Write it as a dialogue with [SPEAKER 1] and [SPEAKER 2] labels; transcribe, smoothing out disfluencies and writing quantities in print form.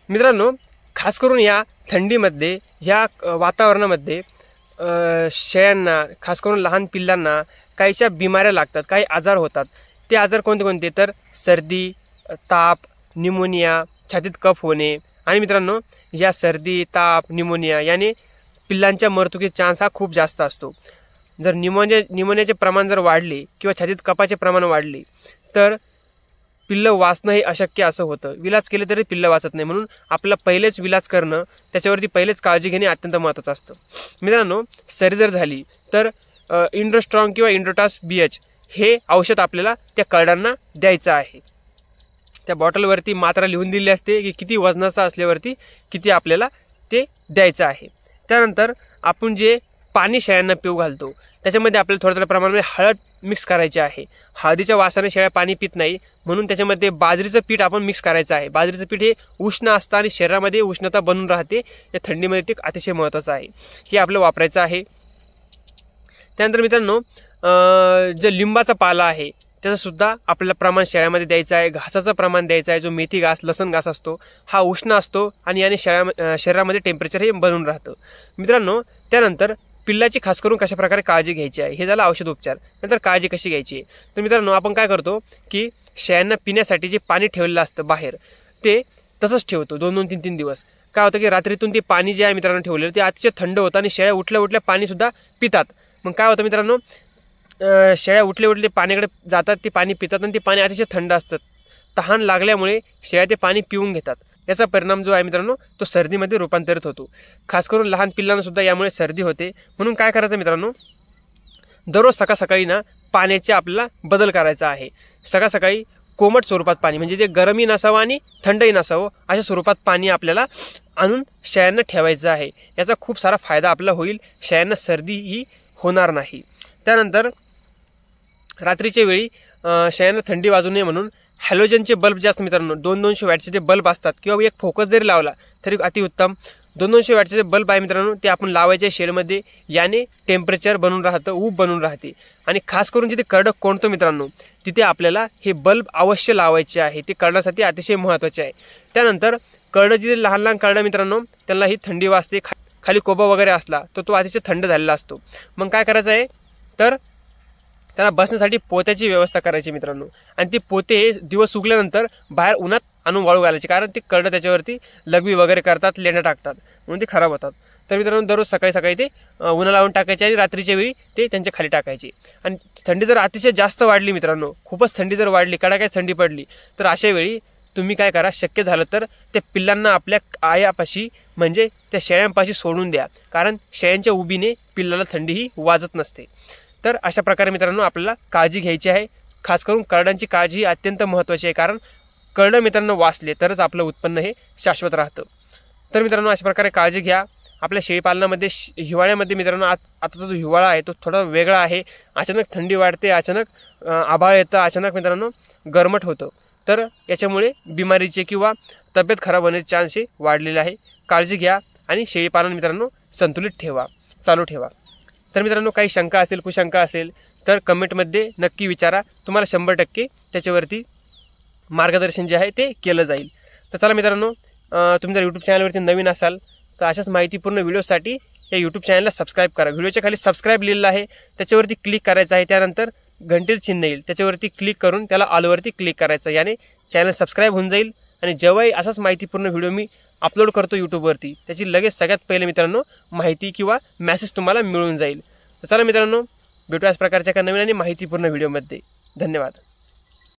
[SPEAKER 1] मित्रांनो, खास करून या थंडीमध्ये ह्या वातावरणामध्ये शेळ्यांना, खास करून लहान पिल्लांना काहीशा बिमाऱ्या लागतात, काही आजार होतात। ते आजार कोणते कोणते तर सर्दी, ताप, न्यूमोनिया, छातीत कफ होणे। आणि मित्रांनो, या सर्दी, ताप, न्यूमोनिया याने पिल्लांच्या मृत्यूचे चान्स हा खूप जास्त असतो। जर न्यूमोनियाचे प्रमाण जर वाढले किंवा छातीत कफाचे प्रमाण वाढले तर पिल्लं वाचणं हे अशक्य असं होतं। विलाज केले तरी पिल्लं वाचत नाही, म्हणून आपलं पहिलेच विलाज करणं, त्याच्यावरती पहिलेच काळजी घेणे अत्यंत महत्त्वाचं असतं। मित्रांनो, सर्दी जर झाली तर इंड्रोस्ट्रॉंग किंवा इंड्रोटास BH हे औषध आपल्याला त्या करडांना द्यायचं आहे। त्या बॉटलवरती मात्रा लिहून दिली असते की किती वजनाचा असल्यावरती किती आपल्याला ते द्यायचं आहे। त्यानंतर आपण जे पाणी शेळ्यांना पिऊ घालतो त्याच्यामध्ये आपल्याला थोड्या थोड्या प्रमाणामध्ये हळद मिक्स करायची आहे। हळदीच्या वासाने शेळ्या पाणी पित नाही, म्हणून त्याच्यामध्ये बाजरीचं पीठ आपण मिक्स करायचं आहे। बाजरीचं पीठ हे उष्ण असतं आणि शरीरामध्ये उष्णता बनून राहते, या थंडीमध्ये ते अतिशय महत्त्वाचं आहे, हे आपलं वापरायचं आहे। त्यानंतर मित्रांनो, जे लिंबाचा पाला आहे त्याचं सुद्धा आपल्याला प्रमाण शेळ्यामध्ये द्यायचं आहे। घासाचं प्रमाण द्यायचं आहे, जो मेथी घास, लसण घास असतो हा उष्ण असतो आणि याने शरीरामध्ये टेम्परेचर हे बनून राहतं। मित्रांनो, त्यानंतर पिल्लाची खास करून कशा प्रकारे काळजी घ्यायची आहे हे झालं औषध उपचार। नंतर काळजी कशी घ्यायची आहे तर मित्रांनो, आपण काय करतो की शेळ्यांना पिण्यासाठी जे पाणी ठेवलेलं असतं बाहेर ते तसंच ठेवतो 2-2, 3-3 दिवस। काय होतं की रात्रीतून ते पाणी जे आहे मित्रांनो ठेवलेलं ते अतिशय थंड होतं आणि शेळ्या उठल्या उठल्या पाणी सुद्धा पितात। मग काय होतं मित्रांनो, शेळ्या उठले उठले पाण्याकडे जातात, ते पाणी पितात आणि ते पाणी अतिशय थंड असतं। तहान लागल्यामुळे शेळ्या ते पाणी पिऊन घेतात, याचा परिणाम जो आहे मित्रांनो तो सर्दीमध्ये रूपांतरित होतो। खास करून लहान पिल्लांना सुद्धा यामुळे सर्दी होते। म्हणून काय करायचं मित्रांनो, दररोज सकाळी ना पाण्याचे आपल्याला बदल करायचा आहे। सकाळी कोमट स्वरूपात पाणी, म्हणजे ते गरमही नसावं आणि थंडही नसावं अशा स्वरूपात पाणी आपल्याला आणून शेळ्यांना ठेवायचं आहे। याचा खूप सारा फायदा आपल्याला होईल, शेळ्यांना सर्दी ही होणार नाही। त्यानंतर रात्रीच्या वेळी शेळ्यांना थंडी वाजू नये म्हणून हॅलोजनचे बल्ब जे असतात मित्रांनो, 200-200 वॅटचे जे बल्ब असतात किंवा एक फोकस जरी लावला तरी अतिउत्तम। 200-200 वॅटचे जे बल्ब आहे मित्रांनो ते आपण लावायचे शेलमध्ये, याने टेम्परेचर बनून राहतं, ऊब बनून राहते। आणि खास करून जिथे करडं कोणतं मित्रांनो तिथे आपल्याला हे बल्ब अवश्य लावायचे आहे, ते करण्यासाठी अतिशय महत्त्वाचे आहे। त्यानंतर करडं जिथे लहान लहान करडं मित्रांनो त्यांना ही थंडी वाजते, खाली कोबा वगैरे असला तर तो अतिशय थंड झालेला असतो। मग काय करायचं आहे तर त्यांना बसण्यासाठी पोत्याची व्यवस्था करायची मित्रांनो, आणि ते पोते दिवस उगल्यानंतर बाहेर उन्हात आणून वाळू घालायचे, कारण ते करडं त्याच्यावरती लघवी वगैरे करतात, लेण्या टाकतात, म्हणून ते खराब होतात। तर मित्रांनो, दररोज सकाळी ते उन्हा लावून टाकायचे आणि रात्रीच्या वेळी ते त्यांच्या खाली टाकायचे। आणि थंडी जर अतिशय जास्त वाढली मित्रांनो, खूपच थंडी जर वाढली, कडाक्यात थंडी पडली तर अशा वेळी तुम्ही काय करा, शक्य झालं तर त्या पिल्लांना आपल्या आयापाशी म्हणजे त्या शेळ्यांपाशी सोडून द्या, कारण शेळ्यांच्या उबीने पिल्लाला थंडी ही वाजत नसते। तर अशा प्रकारे मित्रांनो आपल्याला काळजी घ्यायची आहे। खास करून करडांची काळजी ही अत्यंत महत्त्वाची आहे, कारण करडं मित्रांनो वाचले तरच आपलं उत्पन्न हे शाश्वत राहतं। तर मित्रांनो, अशा प्रकारे काळजी घ्या। आपल्या शेळीपालनामध्ये हिवाळ्यामध्ये मित्रांनो आता जो हिवाळा आहे तो थोडा वेगळा आहे, अचानक थंडी वाढते, अचानक आभाळ येतं, अचानक मित्रांनो गरमट होतं, तर याच्यामुळे बिमारीचे किंवा तब्येत खराब होण्याचे चान्स हे वाढलेले आहे। काळजी घ्या आणि शेळीपालन मित्रांनो संतुलित ठेवा, चालू ठेवा। तर मित्रांनो, काही शंका असेल, कुशंका असेल तर कमेंटमध्ये नक्की विचारा, तुम्हाला 100% त्याच्यावरती मार्गदर्शन जे आहे ते केलं जाईल। तर चला मित्रांनो, तुम्ही जर यूट्यूब चॅनलवरती नवीन असाल तर अशाच माहितीपूर्ण व्हिडिओसाठी या यूट्यूब चॅनलला सबस्क्राईब करा। व्हिडिओच्या खाली सबस्क्राईब लिहिलेलं आहे त्याच्यावरती क्लिक करायचं आहे, त्यानंतर घंटेचं चिन्ह येईल त्याच्यावरती क्लिक करून त्याला ऑलवरती क्लिक करायचं, याने चॅनल सबस्क्राईब होऊन जाईल आणि जेव्हाही असाच माहितीपूर्ण व्हिडिओ मी अपलोड करतो यूट्यूबवरती त्याची लगेच सगळ्यात पहिले मित्रांनो माहिती किंवा मेसेज तुम्हाला मिळून जाईल। तर चला मित्रांनो, भेटू याच प्रकारच्या एका नवीन आणि माहितीपूर्ण व्हिडिओमध्ये। धन्यवाद।